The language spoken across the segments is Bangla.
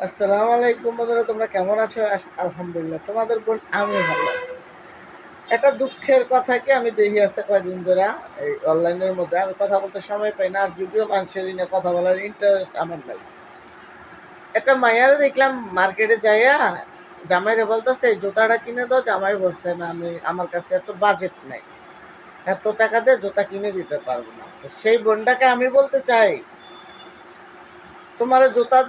আসসালামু আলাইকুম বন্ধুরা, তোমরা কেমন আছো? আলহামদুলিল্লাহ, তোমাদের বোন আমি ভালো আছি। একটা দুঃখের কথা কি, আমি দেখি আছে কয়দিন ধরে এই অনলাইনের মধ্যে আমি কথা বলতে সময় পাই না, আর যদিও মানুষের নিয়ে কথা বলার ইন্টারেস্ট আমার নাই। একটা মাইয়ারে দেখলাম মার্কেটে যাইয়া জামাইরে বলতেছে এই জুতাটা কিনে দাও। জামাই বলছে না, আমার কাছে এত বাজেট নাই, এত টাকা দিয়ে জুতা কিনে দিতে পারবো না। তো সেই বোনটাকে আমি বলতে চাই, তোমার জুতা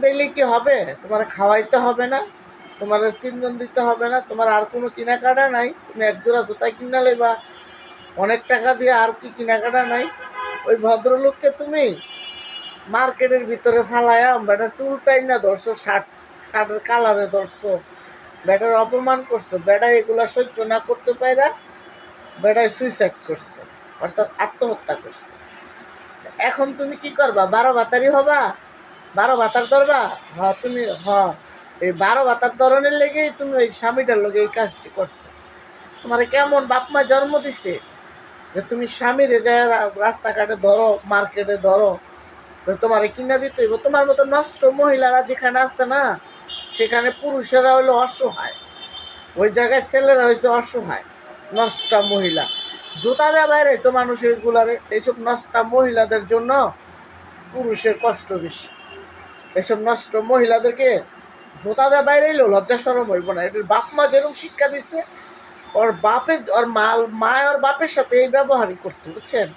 দিলেই কি হবে? তোমার খাওয়াইতে হবে না? তোমার তিনজন দিতে হবে না? তোমার আর কোনো কেনাকাটা নাই? তুমি এক জোড়া জুতা কিনা লেবা অনেক টাকা দিয়ে, আর কি কেনাকাটা নাই? ওই ভদ্রলোককে তুমি মার্কেটের ভিতরে ফালায়া বেটার চুলটাই না ধরছো, শার্টের কালারে ধরছো, বেটার অপমান করছো। বেটা এগুলা সহ্য না করতে পাইরা বেটায় সুইসাইড করছে, অর্থাৎ আত্মহত্যা করছে। এখন তুমি কি করবা? 12 ভাতারি হবা? 12 ভাতার ধরবা? তুমি এই 12 ভাতার ধরনের লেগেই তুমি ওই স্বামীটার লোকে এই কাজটি করছো। তোমার কেমন বাপ মা জন্ম দিছে যে তুমি স্বামীরে যায় রাস্তাঘাটে ধরো, মার্কেটে ধরো, তোমার কিনা দিতে হইব? তোমার মতো নষ্ট মহিলারা যেখানে আছে না, সেখানে পুরুষেরা হইলো অসহায়, ওই জায়গায় ছেলেরা হয়েছে অসহায়, নষ্টা মহিলা। জুতা দেওয়া বাইরে তো মানুষের গুলারে, এইসব নষ্টা মহিলাদের জন্য পুরুষের কষ্ট বেশি। এসব নষ্ট মহিলাদেরকে জোতা দেওয়া বাইরে এলেও লজ্জা সরম হইব না? এটার বাপ মা যেরকম শিক্ষা দিচ্ছে, ওর বাপে ওর মা ওর বাপের সাথে এই ব্যবহারই করতে, বুঝছেন?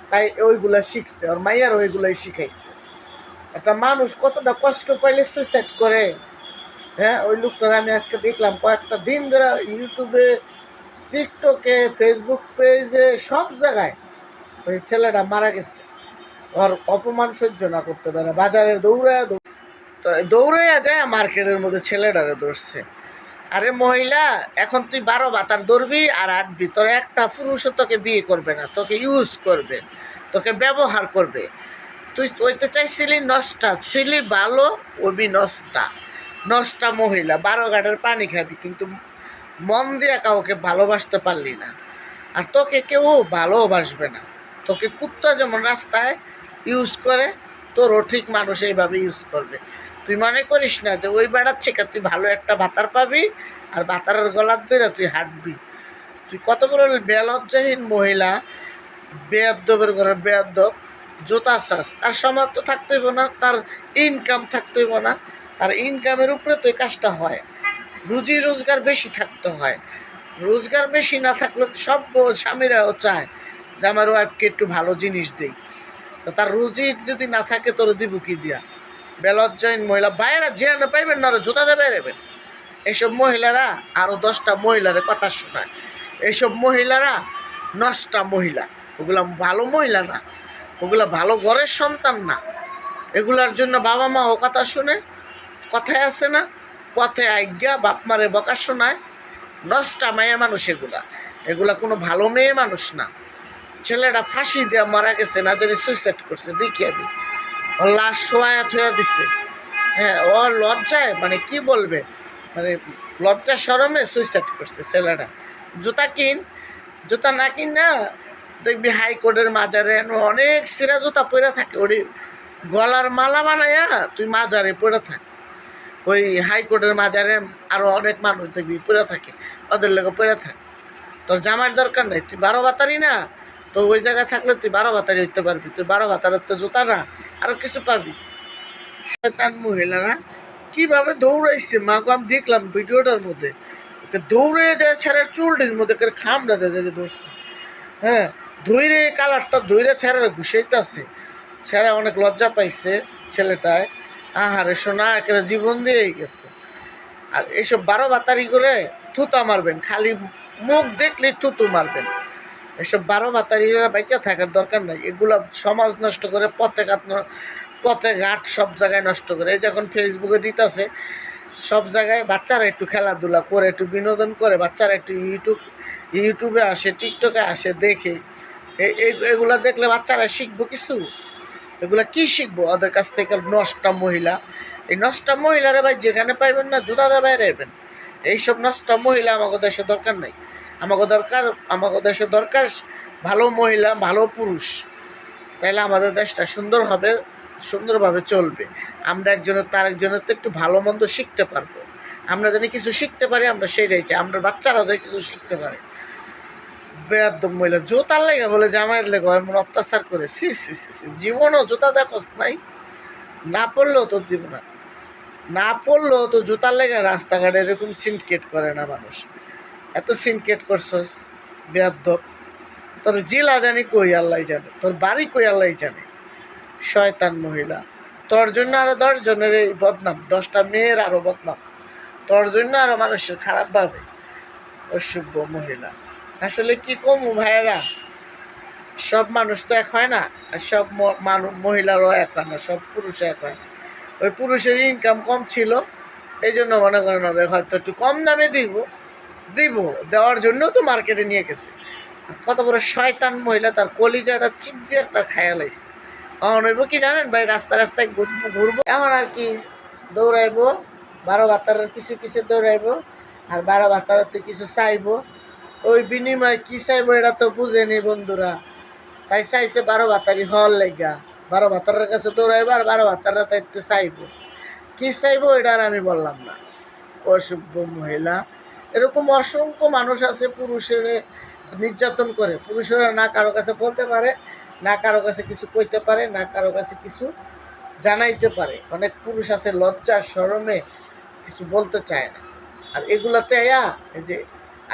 তাই ওইগুলা শিখছে, ওর মাইয়ার ওইগুলাই শিখাইছে। একটা মানুষ কতটা কষ্ট পাইলে সুইসাইড করে। হ্যাঁ, ওই লোকটার আমি আজকে দেখলাম কয়েকটা দিন ধরে ইউটিউবে, টিকটকে, ফেসবুক পেজে, সব জায়গায় ওই ছেলেটা মারা গেছে। ওর অপমান সহ্য না করতে পারে, বাজারে দৌড়াইয়া যায় মার্কেটের মধ্যে ছেলেটারে ধরছে। আরে মহিলা, এখন তুই 12 ভাতার ধরবি আর আটবি, তোর একটা পুরুষও তোকে বিয়ে করবে না, তোকে ইউজ করবে, তোকে ব্যবহার করবে। তুই ওইতে চাইছিলি নষ্টা, ছিলি ভালো, ওবি নষ্টা, নষ্টা মহিলা, 12 ঘাটের পানি খাবি, কিন্তু মন দিয়ে কাউকে ভালোবাসতে পারলি না। আর তোকে কেউ ভালোবাসবে না। তোকে কুত্তা যেমন রাস্তায় ইউজ করে, তোরও ঠিক মানুষ এইভাবে ইউজ করবে। তুই মনে করিস না যে ওই বেড়ার থেকে তুই ভালো একটা ভাতার পাবি আর ভাতারের গলার ধরে তুই হাঁটবি। তুই কত বড় বেলজ্জাহীন মহিলা, বেয়াদ্দবের ঘরে বেয়াদ্দব। জোতা চাষ, তার সামর্থ্য থাকতে হইব না? তার ইনকাম থাকতে হইব না? তার ইনকামের উপরে তো এই কাজটা হয়। রুজি রোজগার বেশি থাকতে হয়। রোজগার বেশি না থাকলে সব স্বামীরাও চায় যে আমার ওয়াইফকে একটু ভালো জিনিস দেই। তো তার রুজি যদি না থাকে, তোর দিব কি দিয়া? বেলজ্জাহীন মহিলা, বাইরে যেখানে পাইবেন না জোতা দিয়ে বেরোবেন। এইসব মহিলারা আরও 10টা মহিলারে কথা শোনায়। এইসব মহিলারা নষ্টা মহিলা, ওগুলা ভালো মহিলা না, ওগুলা ভালো ঘরের সন্তান না। এগুলার জন্য বাবা মা ও কথা শুনে, কথায় আছে না, পথে আজ্ঞা বাপ মারে বকা শোনায়। নষ্টা মেয়ে মানুষ এগুলা, এগুলা কোনো ভালো মেয়ে মানুষ না। ছেলেটা ফাঁসি দিয়ে মারা গেছে, না জানি সুইসাইড করছে, দেখি আমি ওর লাশ শোয়া থুয়া দিছে। হ্যাঁ, ও লজ্জায় মানে কি বলবে, মানে লজ্জা শরমে সুইসাইড করছে ছেলেটা। জুতা কিন, জুতা না কিন না দেখবি হাইকোর্টের মাজারে অনেক সিরা জুতা পরে থাকে, ওই গলার মালা বানাইয়া তুই মাজারে পরে থাক। ওই হাইকোর্টের মাজারে আরও অনেক মানুষ দেখবি পরে থাকে, ওদের লোক পরে থাক। তোর জামার দরকার নেই, তুই 12 ভাতারি না? তো ওই জায়গায় থাকলে তুই 12 ভাতারি হইতে পারবি। তুই 12 ভাতারের তো জুতা না, আরও কিছু পাবি। শয়তান মহিলারা কিভাবে দৌড়াইছে মা গো, আমি দেখলাম ভিডিওটার মধ্যে। ওকে দৌড়ে যায় ছেড়ার চুলটির মধ্যে করে খামড়া দেয় যে ধরছে। হ্যাঁ, ধৈরে কালারটা ধৈরে ছেড়ার ঘুষাইতে আছে। ছেড়া অনেক লজ্জা পাইছে ছেলেটায়। আহারে সোনা, একেবারে জীবন দিয়েই গেছে। আর এইসব 12 ভাতারি করে থুতা মারবেন, খালি মুখ দেখলে থুতু মারবেন। এসব 12 ভাতারিরা বাইচা থাকার দরকার নাই। এগুলো সমাজ নষ্ট করে, পথে ঘাট সব জায়গায় নষ্ট করে। এই যখন ফেসবুকে দিতেছে সব জায়গায়, বাচ্চারা একটু খেলাধুলা করে, একটু বিনোদন করে, বাচ্চারা একটু ইউটিউবে আসে, টিকটকে আসে, দেখে। এগুলা দেখলে বাচ্চারা শিখবো কিছু? এগুলা কি শিখবো ওদের কাছ থেকে? নষ্টা মহিলা, এই নষ্টা মহিলারে ভাই যেখানে পাইবেন না জুতা দিয়ে বাইরে এবেন। এইসব নষ্টা মহিলা আমাকে দেশে দরকার নেই। আমাকে দেশে দরকার ভালো মহিলা, ভালো পুরুষ। তাহলে আমাদের দেশটা সুন্দর হবে, সুন্দরভাবে চলবে। আমরা একজনের তার একজনের তো একটু ভালো মন্দ শিখতে পারবো। আমরা জানি কিছু শিখতে পারি, আমরা সেটাই চাই, আমরা বাচ্চারা যাই কিছু শিখতে পারে। বেয়াদব মহিলা জোতার লেগে বলে জামাইয়ের লেগে এমন অত্যাচার করে, সি সি সি সি, জীবনও জুতা দেখোস নাই, না পড়লেও তো দিব না, না পড়লেও তো জুতার লেগে রাস্তাঘাটে এরকম সিনকেট করে না মানুষ। এত সিনকেট করছস বেয়াদব। তোর জিলা জানি কই আল্লাহ জানে, তোর বাড়ি কই আল্লাহ জানে। শয়তান মহিলা, তোর জন্য আরো 10 জনের এই বদনাম, 10টা মেয়ের আরো বদনাম, তোর জন্য আরো মানুষের খারাপ ভাবে। অসভ্য মহিলা। আসলে কি কমু ভাইয়েরা, সব মানুষ তো এক হয় না, আর সব মহিলারও এক হয় না, সব পুরুষও এক হয় না। ওই পুরুষের ইনকাম কম ছিল, এই জন্য মনে করেন হবে হয়তো একটু কম দামে দেওয়ার জন্য তো মার্কেটে নিয়ে গেছে। কত বড় শয়তান মহিলা, তার কলিজাটা চিপ দিয়ে তার খায়া লাইছে। এখন হইব কি জানেন ভাই, রাস্তায় ঘুরবো এখন আর কি, দৌড়াইবো 12 বাতারের পিছে পিছে দৌড়াইবো, আর 12 বাতারাতে কিছু চাইবো, ওই বিনিময়ে কি চাইবো এটা তো বুঝেনি বন্ধুরা। তাই চাইছে 12 বাতারি হল লেগা, 12 বাতারের কাছে দৌড়াইবো আর 12 বাতারা তাইতে চাইবো, কি চাইবো এটা আর আমি বললাম না। অসভ্য মহিলা। এরকম অসংখ্য মানুষ আছে পুরুষের নির্যাতন করে, পুরুষেরা না কারো কাছে বলতে পারে, না কারো কাছে কিছু কইতে পারে, না কারো কাছে কিছু জানাইতে পারে। অনেক পুরুষ আছে লজ্জা শরমে কিছু বলতে চায় না। আর এগুলাতে এই যে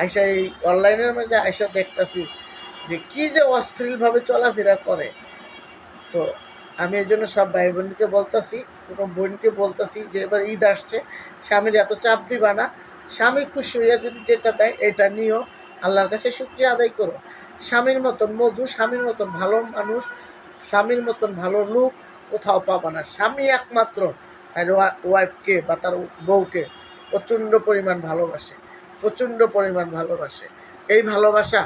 আয়সা, এই অনলাইনের মধ্যে আয়সা দেখতেছি যে কি যে অশ্লীলভাবে চলাফেরা করে। তো আমি এই জন্য সব ভাই বোনকে বলতেছি, কোনো বোনকে বলতেছি যে এবার ঈদ আসছে, স্বামীর এত চাপ দিবা না, স্বামী খুশি হইয়া যদি যেটা দেয় এটা নিও, আল্লাহর কাছে শুকরিয়া আদায় করো। স্বামীর মতন মধু, স্বামীর মতন ভালো মানুষ, স্বামীর মতন ভালো লোক কোথাও পাবা না। স্বামী একমাত্র তার ওয়াইফকে বা তার বউকে প্রচণ্ড পরিমাণ ভালোবাসে, প্রচণ্ড পরিমাণ ভালোবাসে। এই ভালোবাসা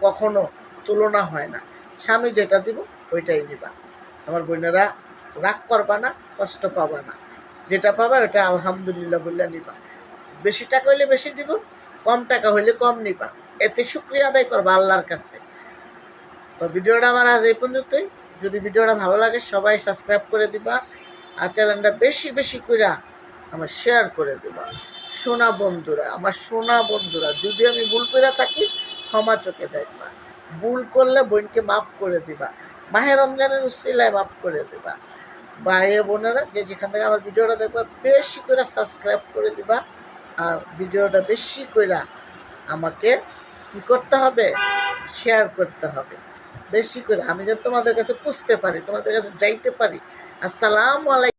কখনো তুলনা হয় না। স্বামী যেটা দিব ওইটাই নিবা। আমার বোনেরা, রাগ করবা না, কষ্ট পাবা না, যেটা পাবা ওটা আলহামদুলিল্লাহ বললে নিবা। বেশি টাকা হইলে বেশি দিব, কম টাকা হইলে কম নিবা, এতে শুকরিয়া আদায় করবা আল্লাহর কাছে। তো ভিডিওটা আমার আজ এই পর্যন্তই। যদি ভিডিওটা ভালো লাগে সবাই সাবস্ক্রাইব করে দিবা, আর চ্যানেলটা বেশি বেশি করে আমার শেয়ার করে দিবা। সোনা বন্ধুরা, আমার সোনা বন্ধুরা, যদি আমি ভুল করে থাকি ক্ষমা চোখে দেখবা, ভুল করলে বোনকে মাফ করে দিবা, মাহে রমজানের উসিলায় মাফ করে দিবা। ভাই বোনেরা যে যেখান থেকে আমার ভিডিওটা দেখবা বেশি করে সাবস্ক্রাইব করে দিবা, আর ভিডিওটা বেশি করে আমাকে কী করতে হবে, শেয়ার করতে হবে বেশি করে, আমি যেন তোমাদের কাছে পুষতে পারি, তোমাদের কাছে যাইতে পারি। আসসালামু আলাইকুম।